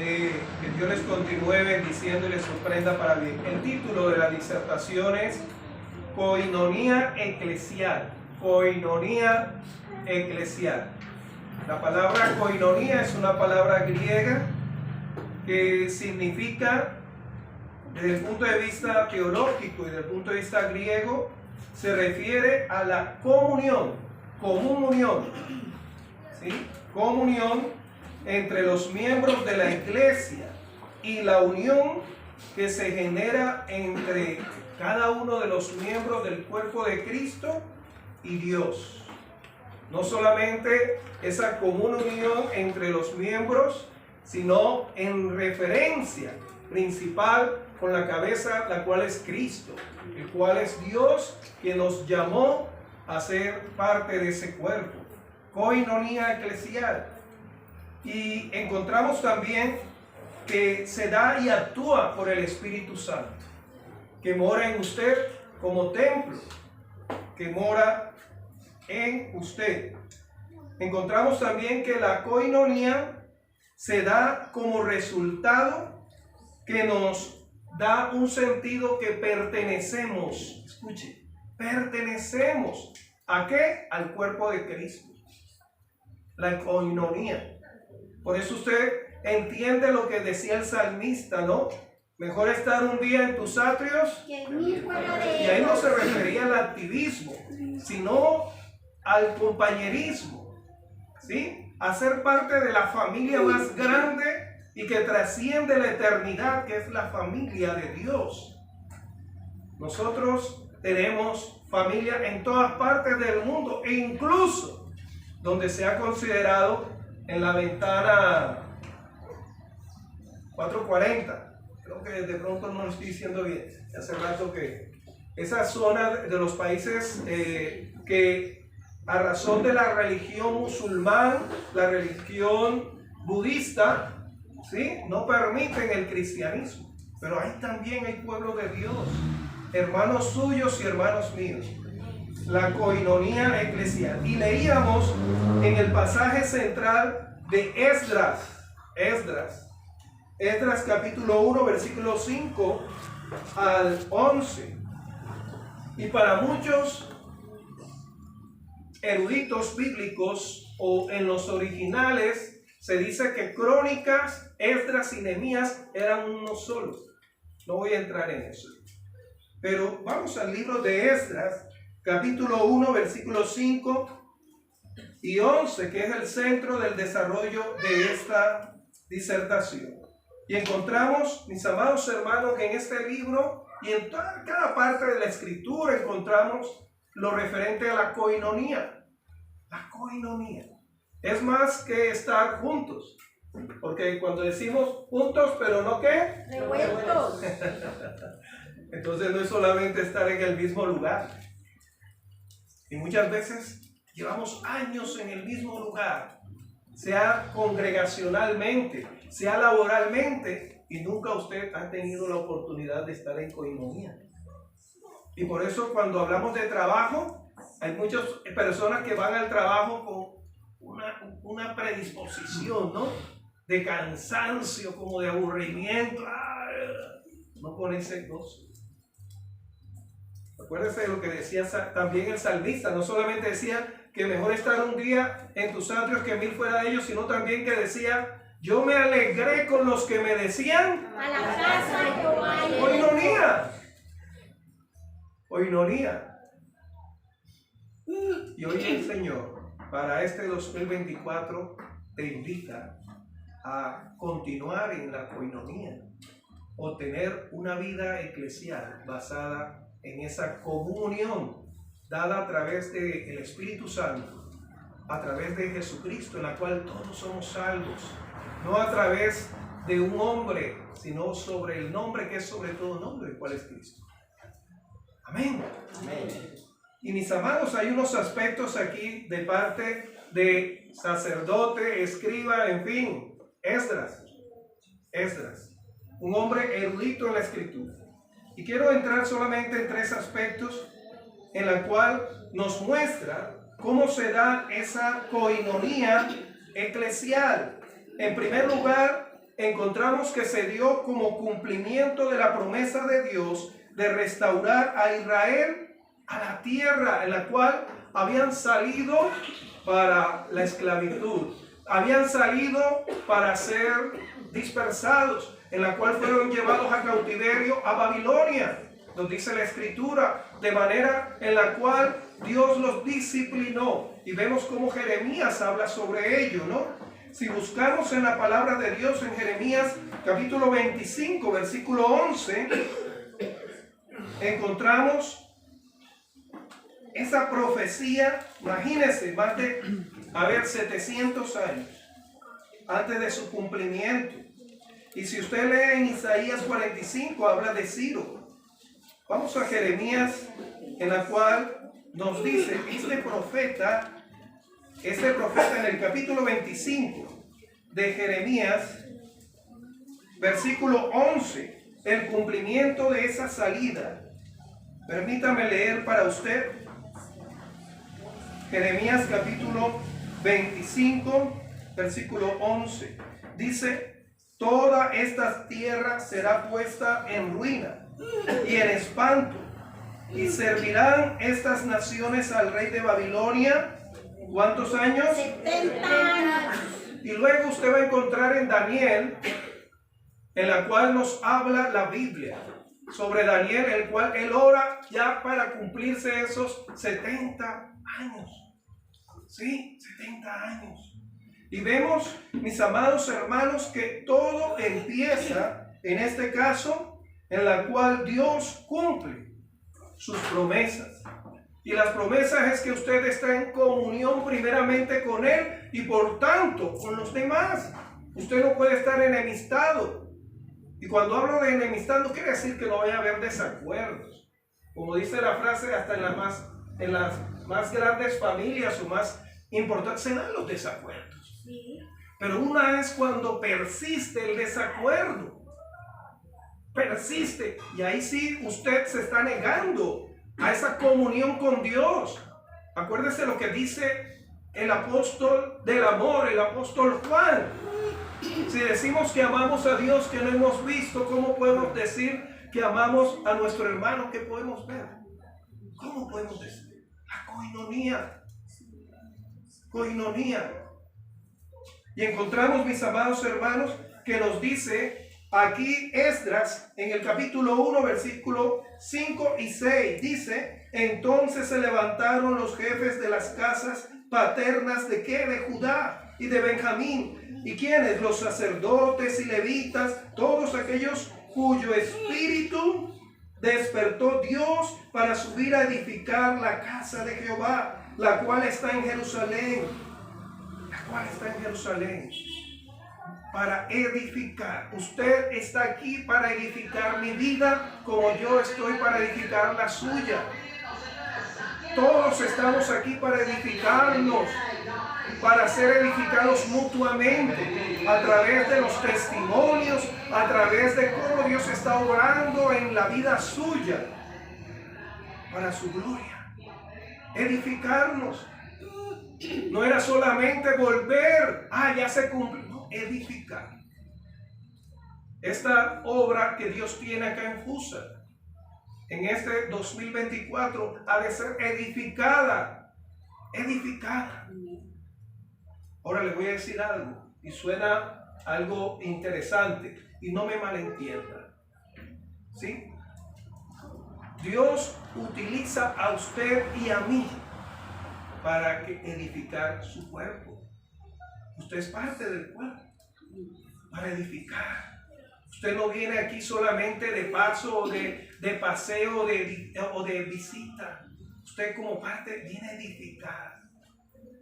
Que Dios les continúe bendiciendo y les sorprenda para bien. El título de la disertación es Koinonía Eclesial. Koinonía Eclesial. La palabra koinonía es una palabra griega que significa, desde el punto de vista teológico y desde el punto de vista griego, se refiere a la comunión, ¿sí? Comunión entre los miembros de la iglesia y la unión que se genera entre cada uno de los miembros del cuerpo de Cristo y Dios. No solamente esa común unión entre los miembros, sino en referencia principal con la cabeza, la cual es Cristo, el cual es Dios que nos llamó a ser parte de ese cuerpo. Koinonía eclesial. Y encontramos también que se da y actúa por el Espíritu Santo, que mora en usted como templo, que mora en usted. Encontramos también que la koinonía se da como resultado que nos da un sentido que pertenecemos. Escuche, pertenecemos. ¿A qué? Al cuerpo de Cristo. La koinonía. Por eso usted entiende lo que decía el salmista, ¿no? Mejor estar un día en tus atrios. Y ahí no se refería al activismo, sino al compañerismo, ¿sí? A ser parte de la familia más grande y que trasciende la eternidad, que es la familia de Dios. Nosotros tenemos familia en todas partes del mundo e incluso donde se ha considerado en la ventana 440, creo que de pronto no lo estoy diciendo bien, hace rato que esa zona de los países que a razón de la religión musulmana, la religión budista, ¿sí?, no permiten el cristianismo, pero ahí también hay pueblo de Dios, hermanos suyos y hermanos míos. La koinonía eclesial. Y leíamos en el pasaje central de Esdras capítulo 1, versículo 5 al 11. Y para muchos eruditos bíblicos o en los originales se dice que Crónicas, Esdras y Nehemías eran uno solo. No voy a entrar en eso. Pero vamos al libro de Esdras, capítulo 1, versículos 5 y 11, que es el centro del desarrollo de esta disertación. Y encontramos, mis amados hermanos, que en este libro y en cada parte de la escritura encontramos lo referente a la koinonía. La koinonía es más que estar juntos, porque cuando decimos juntos, pero no ¿qué? Revueltos. Entonces no es solamente estar en el mismo lugar. Y muchas veces llevamos años en el mismo lugar, sea congregacionalmente, sea laboralmente, y nunca usted ha tenido la oportunidad de estar en koinonía. Y por eso cuando hablamos de trabajo, hay muchas personas que van al trabajo con una predisposición, ¿no?, de cansancio, como de aburrimiento, no con ese gozo. Acuérdense de lo que decía también el salmista, no solamente decía que mejor estar un día en tus atrios que 1000 fuera de ellos, sino también que decía, yo me alegré con los que me decían, a la casa de Jehová. koinonía. Koinonía. Y hoy el Señor, para este 2024, te invita a continuar en la koinonía o tener una vida eclesial basada en esa comunión dada a través del Espíritu Santo, a través de Jesucristo, en la cual todos somos salvos, no a través de un hombre, sino sobre el nombre que es sobre todo nombre, el cual es Cristo. Amén. Amén. Y mis amados, hay unos aspectos aquí de parte de sacerdote, escriba, en fin, Esdras, un hombre erudito en la Escritura. Y quiero entrar solamente en 3 aspectos en la cual nos muestra cómo se da esa koinonía eclesial. En primer lugar, encontramos que se dio como cumplimiento de la promesa de Dios de restaurar a Israel a la tierra en la cual habían salido para la esclavitud, habían salido para ser dispersados, en la cual fueron llevados a cautiverio a Babilonia, nos dice la Escritura, de manera en la cual Dios los disciplinó. Y vemos cómo Jeremías habla sobre ello, ¿no? Si buscamos en la palabra de Dios en Jeremías capítulo 25, versículo 11, encontramos esa profecía, imagínense, más de 700 años antes de su cumplimiento. Y si usted lee en Isaías 45, habla de Ciro. Vamos a Jeremías, en la cual nos dice, este profeta en el capítulo 25 de Jeremías, versículo 11, el cumplimiento de esa salida. Permítame leer para usted. Jeremías capítulo 25, versículo 11. Dice, toda esta tierra será puesta en ruina y en espanto, y servirán estas naciones al rey de Babilonia. ¿Cuántos años? 70 años. Y luego usted va a encontrar en Daniel, en la cual nos habla la Biblia, sobre Daniel, el cual él ora ya para cumplirse esos 70 años. Sí, 70 años. Y vemos, mis amados hermanos, que todo empieza, en este caso, en la cual Dios cumple sus promesas. Y las promesas es que usted está en comunión primeramente con Él y por tanto con los demás. Usted no puede estar enemistado. Y cuando hablo de enemistad no quiere decir que no vaya a haber desacuerdos. Como dice la frase, hasta en las más grandes familias o más importantes se dan los desacuerdos. Pero una es cuando persiste el desacuerdo. Persiste. Y ahí sí usted se está negando a esa comunión con Dios. Acuérdese lo que dice el apóstol del amor, el apóstol Juan. Si decimos que amamos a Dios que no hemos visto, ¿cómo podemos decir que amamos a nuestro hermano que podemos ver? ¿Cómo podemos decir? La coinonía. Coinonía. Y encontramos, mis amados hermanos, que nos dice aquí Esdras en el capítulo 1, versículo 5 y 6. Dice, entonces se levantaron los jefes de las casas paternas de ¿qué? De Judá y de Benjamín. ¿Y quiénes? Los sacerdotes y levitas, todos aquellos cuyo espíritu despertó Dios para subir a edificar la casa de Jehová, la cual está en Jerusalén. La cual está en Jerusalén. Para edificar. Usted está aquí para edificar mi vida como yo estoy para edificar la suya. Todos estamos aquí para edificarnos, para ser edificados mutuamente a través de los testimonios, a través de cómo Dios está obrando en la vida suya para su gloria. Edificarnos. No era solamente volver, ya se cumplió. No, edificar. Esta obra que Dios tiene acá en Fusa, en este 2024, ha de ser edificada. Edificada. Ahora le voy a decir algo, y suena algo interesante, y no me malentienda. ¿Sí? Dios utiliza a usted y a mí para edificar su cuerpo. Usted es parte del cuerpo, para edificar. Usted no viene aquí solamente de paso, o de paseo, o de visita. Usted como parte viene a edificar.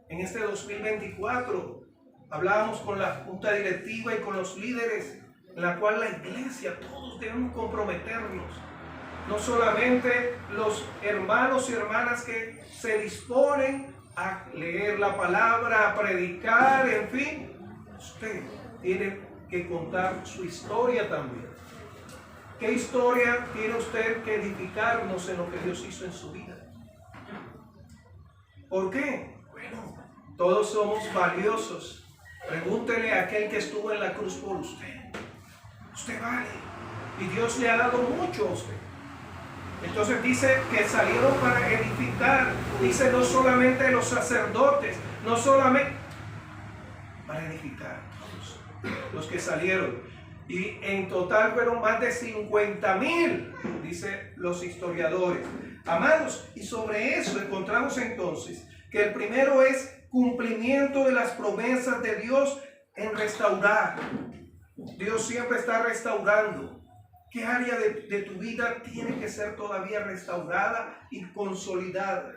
En este 2024 hablábamos con la junta directiva y con los líderes, en la cual la iglesia, todos debemos comprometernos. No solamente los hermanos y hermanas que se disponen a leer la palabra, a predicar, en fin. Usted tiene que contar su historia también. ¿Qué historia tiene usted que edificarnos en lo que Dios hizo en su vida? ¿Por qué? Bueno, todos somos valiosos Pregúntele a aquel que estuvo en la cruz por usted. Usted vale. Y Dios le ha dado mucho a usted. Entonces dice que salieron para edificar. Dice no solamente los sacerdotes, no solamente para edificar. Los que salieron. Y en total fueron más de 50,000, dice los historiadores. Amados, y sobre eso encontramos entonces que el primero es cumplimiento de las promesas de Dios en restaurar. Dios siempre está restaurando. ¿Qué área de tu vida tiene que ser todavía restaurada y consolidada?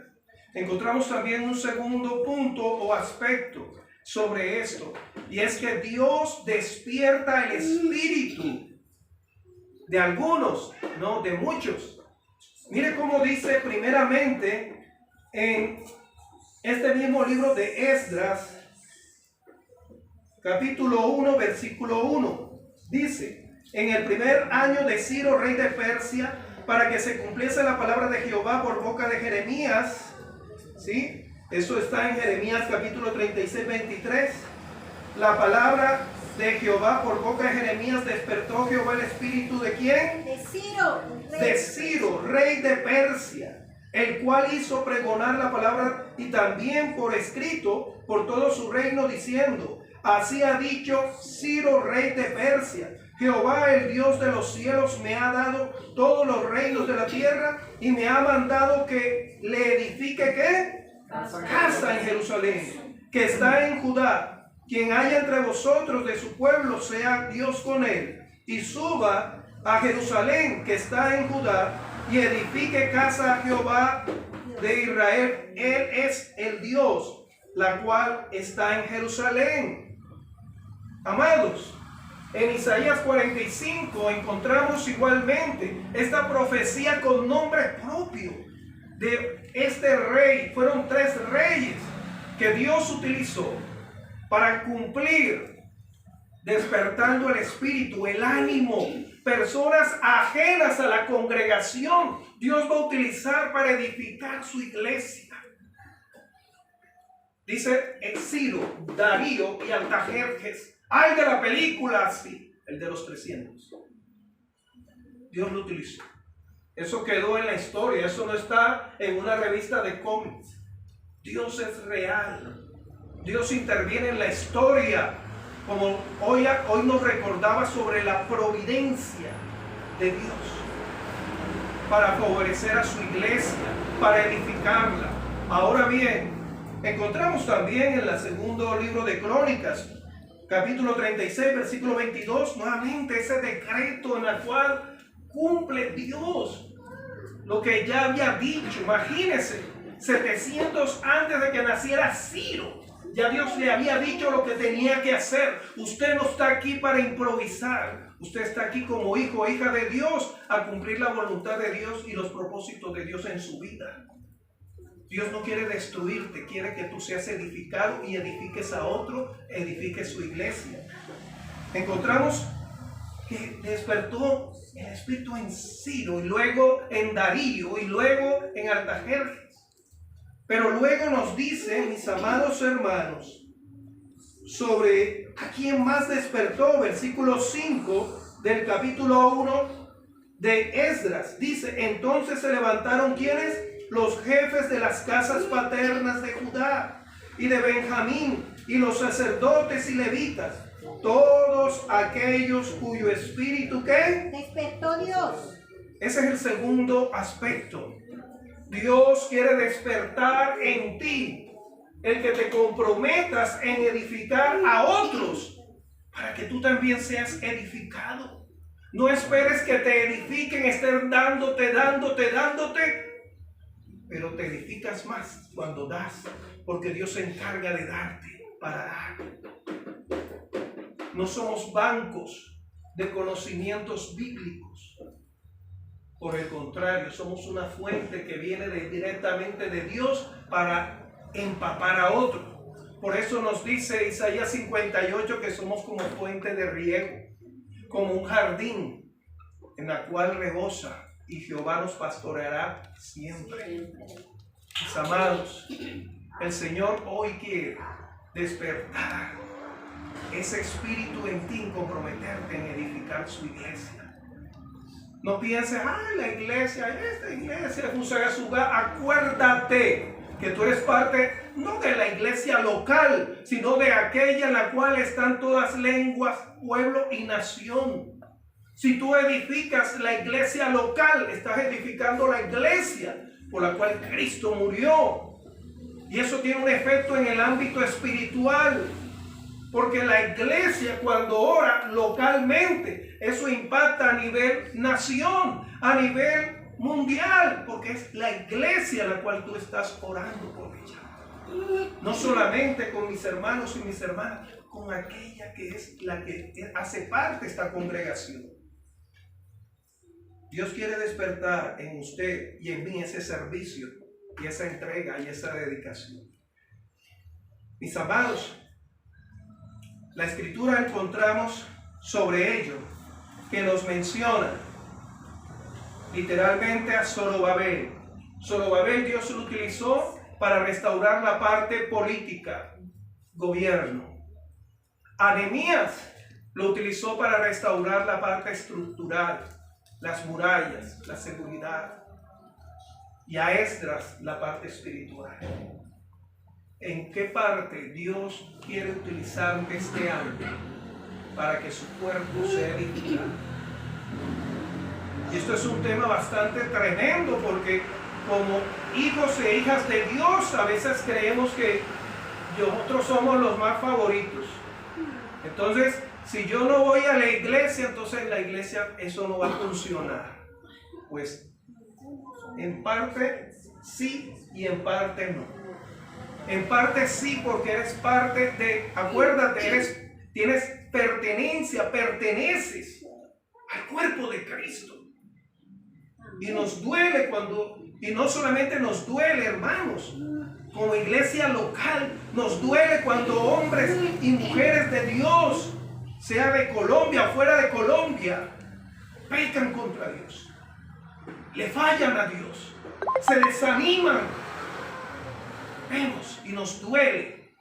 Encontramos también un segundo punto o aspecto sobre esto, y es que Dios despierta el espíritu de algunos, no de muchos. Mire cómo dice primeramente en este mismo libro de Esdras, capítulo 1, versículo 1, dice: en el primer año de Ciro, rey de Persia, para que se cumpliese la palabra de Jehová por boca de Jeremías, ¿sí? Eso está en Jeremías capítulo 36, 23. La palabra de Jehová por boca de Jeremías despertó Jehová el espíritu ¿de quién? De Ciro. De Ciro, rey de Persia, el cual hizo pregonar la palabra y también por escrito por todo su reino, diciendo: así ha dicho Ciro, rey de Persia: Jehová, el Dios de los cielos, me ha dado todos los reinos de la tierra y me ha mandado que le edifique ¿qué? Casa en Jerusalén, que está en Judá. Quien haya entre vosotros de su pueblo, sea Dios con él, y suba a Jerusalén, que está en Judá, y edifique casa a Jehová de Israel. Él es el Dios, la cual está en Jerusalén. Amados, en Isaías 45 encontramos igualmente esta profecía con nombre propio de este rey. Fueron 3 reyes que Dios utilizó para cumplir, despertando el espíritu, el ánimo, personas ajenas a la congregación. Dios va a utilizar para edificar su iglesia. Dice Ciro, Darío y Artajerjes. Hay de la película así, el de los 300. Dios lo utilizó. Eso quedó en la historia, eso no está en una revista de cómics. Dios es real. Dios interviene en la historia, como hoy nos recordaba sobre la providencia de Dios para favorecer a su iglesia, para edificarla. Ahora bien, encontramos también en el segundo libro de Crónicas, capítulo 36, versículo 22, nuevamente ese decreto en el cual cumple Dios lo que ya había dicho. Imagínense, 700 antes de que naciera Ciro, ya Dios le había dicho lo que tenía que hacer. Usted no está aquí para improvisar. Usted está aquí como hijo o hija de Dios a cumplir la voluntad de Dios y los propósitos de Dios en su vida. Dios no quiere destruirte, quiere que tú seas edificado y edifiques a otro, edifiques su iglesia. Encontramos que despertó el espíritu en Ciro, y luego en Darío, y luego en Artajerjes. Pero luego nos dice, mis amados hermanos, sobre a quién más despertó. Versículo 5 del capítulo 1 de Esdras. Dice: entonces se levantaron ¿quiénes? Los jefes de las casas paternas de Judá y de Benjamín, y los sacerdotes y levitas, todos aquellos cuyo espíritu ¿qué? Despertó Dios. Ese es el segundo aspecto. Dios quiere despertar en ti el que te comprometas en edificar a otros para que tú también seas edificado. No esperes que te edifiquen, estén dándote, pero te edificas más cuando das, porque Dios se encarga de darte para dar. No somos bancos de conocimientos bíblicos. Por el contrario, somos una fuente que viene directamente de Dios para empapar a otro. Por eso nos dice Isaías 58 que somos como fuente de riego, como un jardín en la cual rebosa, y Jehová nos pastoreará siempre. Mis amados, el Señor hoy quiere despertar ese espíritu en ti en comprometerte en edificar su iglesia. No pienses, la iglesia, esta iglesia es un lugar. Acuérdate que tú eres parte no de la iglesia local, sino de aquella en la cual están todas lenguas, pueblo y nación. Si tú edificas la iglesia local, estás edificando la iglesia por la cual Cristo murió. Y eso tiene un efecto en el ámbito espiritual. Porque la iglesia, cuando ora localmente, eso impacta a nivel nación, a nivel mundial, porque es la iglesia a la cual tú estás orando por ella. No solamente con mis hermanos y mis hermanas, con aquella que es la que hace parte de esta congregación. Dios quiere despertar en usted y en mí ese servicio y esa entrega y esa dedicación. Mis amados, la escritura encontramos sobre ello que nos menciona literalmente a Zorobabel. Zorobabel Dios lo utilizó para restaurar la parte política, gobierno. A Nehemías lo utilizó para restaurar la parte estructural, las murallas, la seguridad. Y a Esdras la parte espiritual. ¿En qué parte Dios quiere utilizar este año para que su cuerpo sea edificado? Y esto es un tema bastante tremendo, porque como hijos e hijas de Dios a veces creemos que nosotros somos los más favoritos. Entonces, si yo no voy a la iglesia, entonces en la iglesia eso no va a funcionar. Pues en parte sí y en parte no. En parte sí, porque eres parte de, acuérdate, tienes pertenencia, perteneces al cuerpo de Cristo. Y nos duele y no solamente nos duele, hermanos, como iglesia local, nos duele cuando hombres y mujeres de Dios, sea de Colombia o fuera de Colombia, pecan contra Dios, le fallan a Dios, se desaniman. Vemos y nos duele,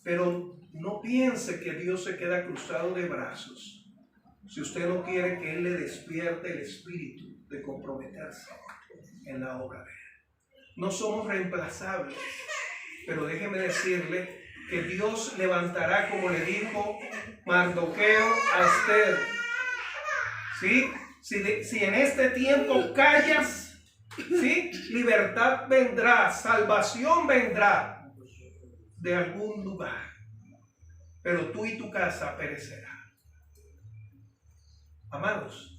pero no piense que Dios se queda cruzado de brazos si usted no quiere que Él le despierte el espíritu de comprometerse en la obra de Él. No somos reemplazables, pero déjeme decirle que Dios levantará, como le dijo Mardoqueo a Esther. ¿Sí? Si en este tiempo callas, ¿sí? Libertad vendrá, salvación vendrá de algún lugar, pero tú y tu casa perecerán. Amados,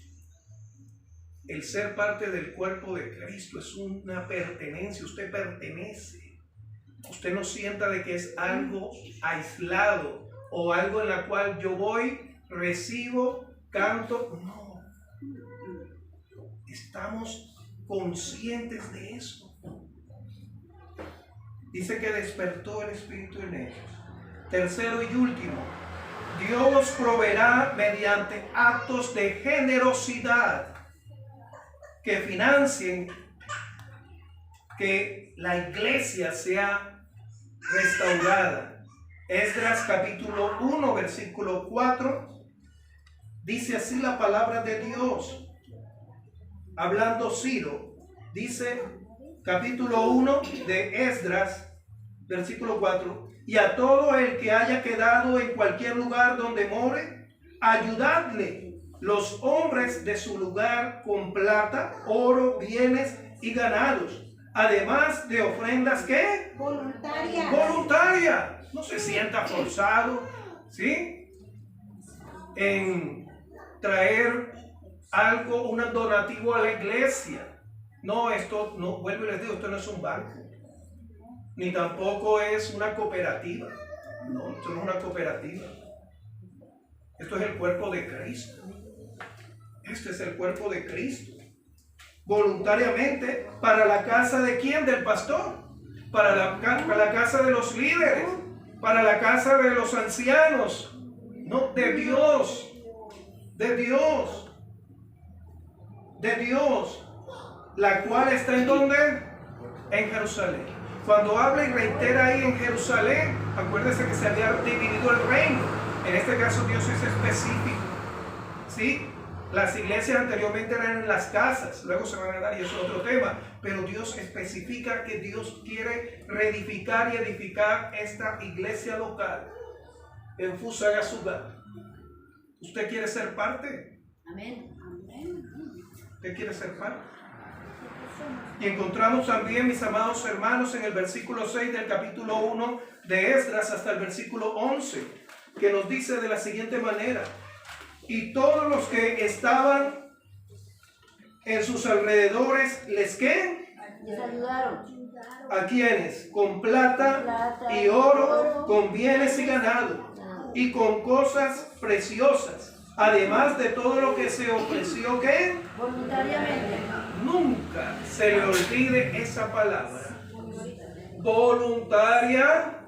el ser parte del cuerpo de Cristo es una pertenencia. Usted pertenece. Usted no sienta de que es algo aislado o algo en la cual yo voy, recibo, canto. No. Estamos conscientes de eso. Dice que despertó el Espíritu en ellos. Tercero y último, Dios proveerá mediante actos de generosidad que financien que la iglesia sea restaurada. Esdras capítulo 1 versículo 4 dice así la palabra de Dios. Hablando Ciro, dice capítulo 1 de Esdras, versículo 4: y a todo el que haya quedado en cualquier lugar donde more, ayudadle los hombres de su lugar con plata, oro, bienes y ganados, además de ofrendas ¿qué? Voluntarias. Voluntaria. No se sienta forzado, ¿sí? En traer algo, un donativo a la iglesia. No, esto no, vuelvo y les digo, esto no es un banco, ni tampoco es una cooperativa. No, esto no es una cooperativa. Esto es el cuerpo de Cristo. Este es el cuerpo de Cristo. Voluntariamente, ¿para la casa de quién? Del pastor. Para la casa de los líderes. Para la casa de los ancianos. No, de Dios. De Dios. De Dios. La cual está ¿en dónde? En Jerusalén. Cuando habla y reitera ahí en Jerusalén, acuérdese que se había dividido el reino. En este caso Dios es específico. ¿Sí? Las iglesias anteriormente eran en las casas, luego se van a dar y eso es otro tema. Pero Dios especifica que Dios quiere reedificar y edificar esta iglesia local en Fusagasugá. ¿Usted quiere ser parte? Amén. ¿Usted quiere ser parte? Y encontramos también, mis amados hermanos, en el versículo 6 del capítulo 1 de Esdras hasta el versículo 11, que nos dice de la siguiente manera: y todos los que estaban en sus alrededores, ¿les qué? Les ayudaron. ¿A quiénes? Con plata y oro, con bienes y ganado, y con cosas preciosas, además de todo lo que se ofreció, ¿qué? Voluntariamente. Nunca se le olvide esa palabra. Voluntaria.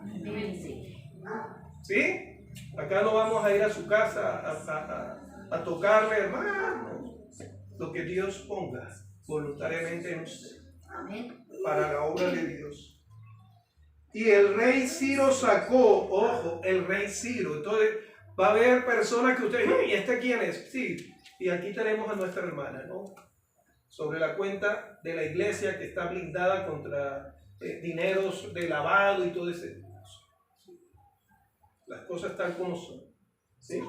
¿Sí? Acá no vamos a ir a su casa a tocarle, hermano. Lo que Dios ponga voluntariamente en usted. Amén. Para la obra de Dios. Y el rey Ciro sacó, ojo, el rey Ciro. Entonces va a haber personas que usted dice, ¿y este quién es? Sí. Y aquí tenemos a nuestra hermana, ¿no? Sobre la cuenta de la iglesia que está blindada contra dineros de lavado y todo ese tipo. Las cosas tal como son. ¿Sí?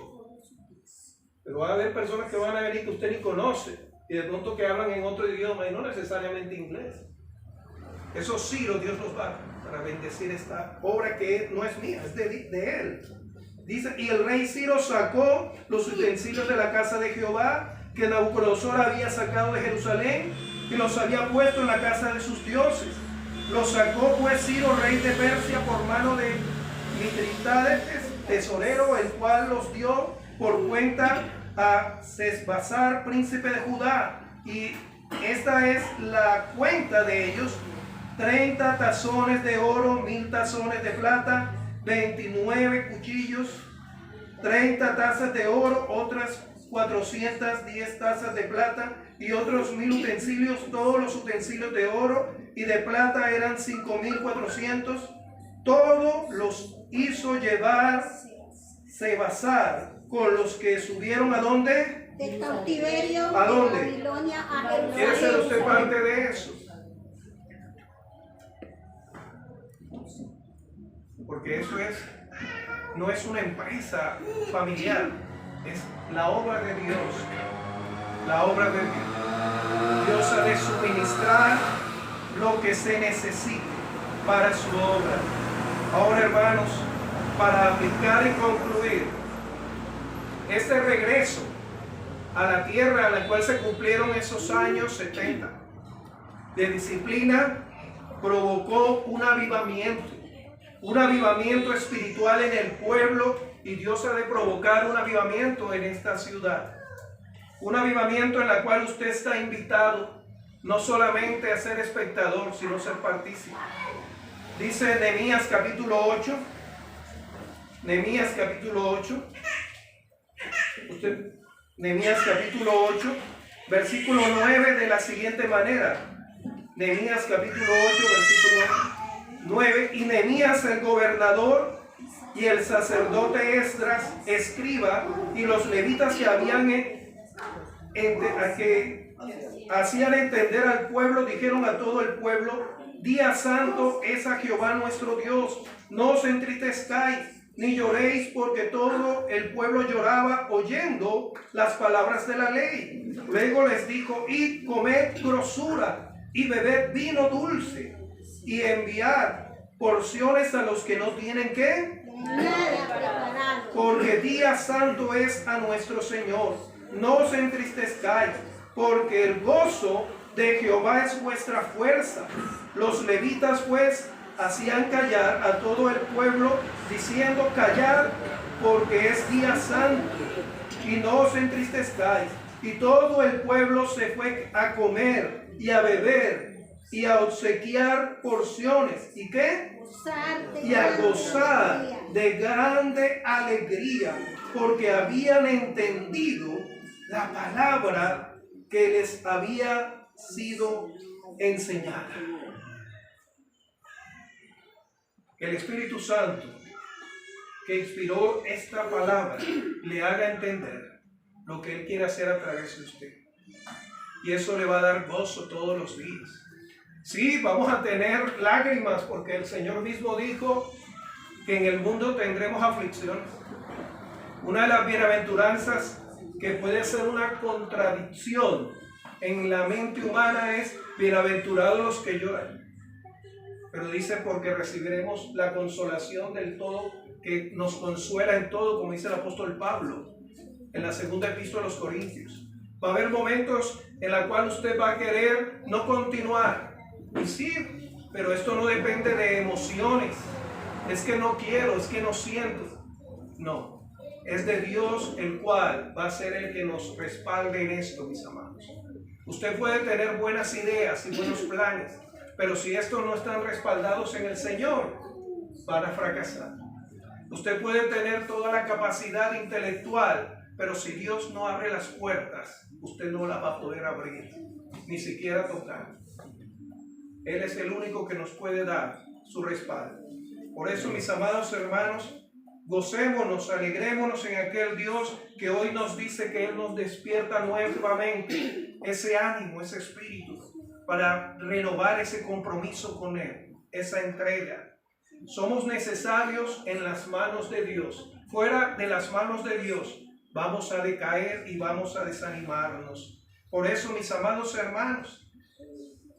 Pero va a haber personas que van a venir que usted ni conoce y de pronto que hablan en otro idioma y no necesariamente inglés. Eso sí, Dios los va para bendecir esta obra que no es mía, es de Él. Dice, y el rey Ciro sacó los utensilios de la casa de Jehová que Nabucodonosor había sacado de Jerusalén y los había puesto en la casa de sus dioses. Los sacó pues Ciro, rey de Persia, por mano de Mitrídates, tesorero, el cual los dio por cuenta a Sesbazar, príncipe de Judá. Y esta es la cuenta de ellos: 30 tazones de oro, 1000 tazones de plata, 29 cuchillos, 30 tazas de oro, otras 410 tazas de plata y otros 1000 utensilios. Todos los utensilios de oro y de plata eran 5400. Todos los hizo llevar Sebasar con los que subieron ¿a dónde? De cautiverio. ¿A dónde? De Babilonia a Jerusalén. ¿Quiere ser usted parte de eso? Porque eso no es una empresa familiar, es la obra de Dios. La obra de Dios. Dios ha de suministrar lo que se necesite para su obra. Ahora, hermanos, para aplicar y concluir este regreso a la tierra a la cual se cumplieron esos años 70 de disciplina, provocó un avivamiento espiritual en el pueblo, y Dios ha de provocar un avivamiento en esta ciudad. Un avivamiento en la cual usted está invitado no solamente a ser espectador, sino ser partícipe. Dice Nehemías capítulo 8. Nehemías capítulo 8. Nehemías capítulo 8, versículo 9 de la siguiente manera. Nehemías capítulo 8, versículo 9. Y Nehemías el gobernador y el sacerdote Esdras, escriba, y los levitas que hacían entender al pueblo, dijeron a todo el pueblo: día santo es a Jehová nuestro Dios, no os entristezcáis ni lloréis, porque todo el pueblo lloraba oyendo las palabras de la ley. Luego les dijo: id, comed grosura y bebed vino dulce, y enviad porciones a los que no tienen ¿qué? Porque día santo es a nuestro Señor. No os entristezcáis, porque el gozo de Jehová es vuestra fuerza. Los levitas pues hacían callar a todo el pueblo, diciendo: callad, porque es día santo, y no os entristezcáis. Y todo el pueblo se fue a comer y a beber y a obsequiar porciones. ¿Y qué? Y a gozar de grande alegría, porque habían entendido la palabra que les había sido enseñada. Que el Espíritu Santo que inspiró esta palabra le haga entender lo que Él quiere hacer a través de usted. Y eso le va a dar gozo todos los días. Sí, vamos a tener lágrimas porque el Señor mismo dijo que en el mundo tendremos aflicciones. Una de las bienaventuranzas que puede ser una contradicción en la mente humana es: bienaventurados los que lloran. Pero dice: porque recibiremos la consolación del todo, que nos consuela en todo, como dice el apóstol Pablo en la segunda epístola a los Corintios. Va a haber momentos en los cuales usted va a querer no continuar. Y sí, pero esto no depende de emociones. Es que no quiero, es que no siento. No, es de Dios el cual va a ser el que nos respalde en esto, mis amados. Usted puede tener buenas ideas y buenos planes, pero si estos no están respaldados en el Señor, van a fracasar. Usted puede tener toda la capacidad intelectual, pero si Dios no abre las puertas, usted no las va a poder abrir, ni siquiera tocar. Él es el único que nos puede dar su respaldo. Por eso, mis amados hermanos, gocémonos, alegrémonos en aquel Dios que hoy nos dice que Él nos despierta nuevamente ese ánimo, ese espíritu, para renovar ese compromiso con Él, esa entrega. Somos necesarios en las manos de Dios. Fuera de las manos de Dios vamos a decaer y vamos a desanimarnos. Por eso, mis amados hermanos,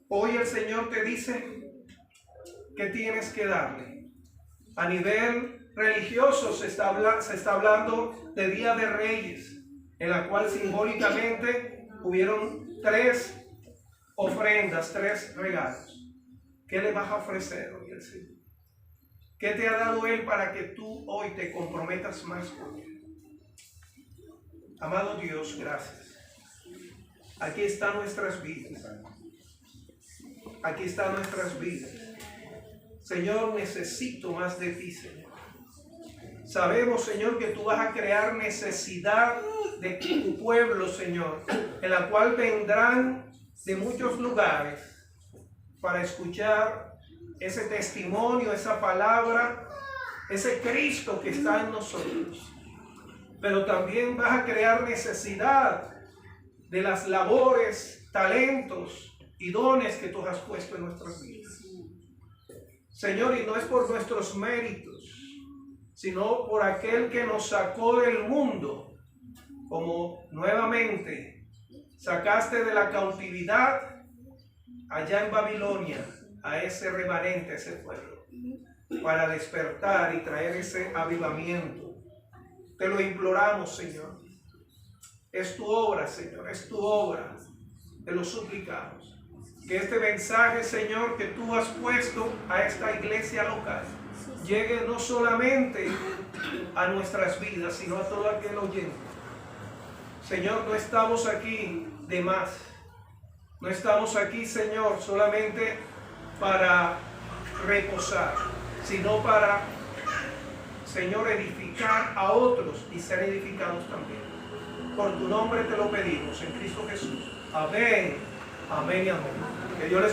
hoy el Señor te dice que tienes que darle. A nivel religioso se está hablando de Día de Reyes, en la cual simbólicamente hubieron 3 ofrendas, 3 regalos. ¿Qué le vas a ofrecer hoy al Señor? ¿Qué te ha dado Él para que tú hoy te comprometas más con Él? Amado Dios, gracias. Aquí están nuestras vidas. Aquí están nuestras vidas. Señor, necesito más de ti, Señor. Sabemos, Señor, que tú vas a crear necesidad de tu pueblo, Señor, en la cual vendrán de muchos lugares para escuchar ese testimonio, esa palabra, ese Cristo que está en nosotros. Pero también vas a crear necesidad de las labores, talentos y dones que tú has puesto en nuestras vidas. Señor, y no es por nuestros méritos, sino por aquel que nos sacó del mundo, como nuevamente sacaste de la cautividad allá en Babilonia a ese remanente, a ese pueblo, para despertar y traer ese avivamiento. Te lo imploramos, Señor. Es tu obra, Señor, es tu obra. Te lo suplicamos. Que este mensaje, Señor, que tú has puesto a esta iglesia local, llegue no solamente a nuestras vidas, sino a todo aquel oyente. Señor, no estamos aquí de más. No estamos aquí, Señor, solamente para reposar, sino para, Señor, edificar a otros y ser edificados también. Por tu nombre te lo pedimos, en Cristo Jesús. Amén, amén y amén. Que Dios les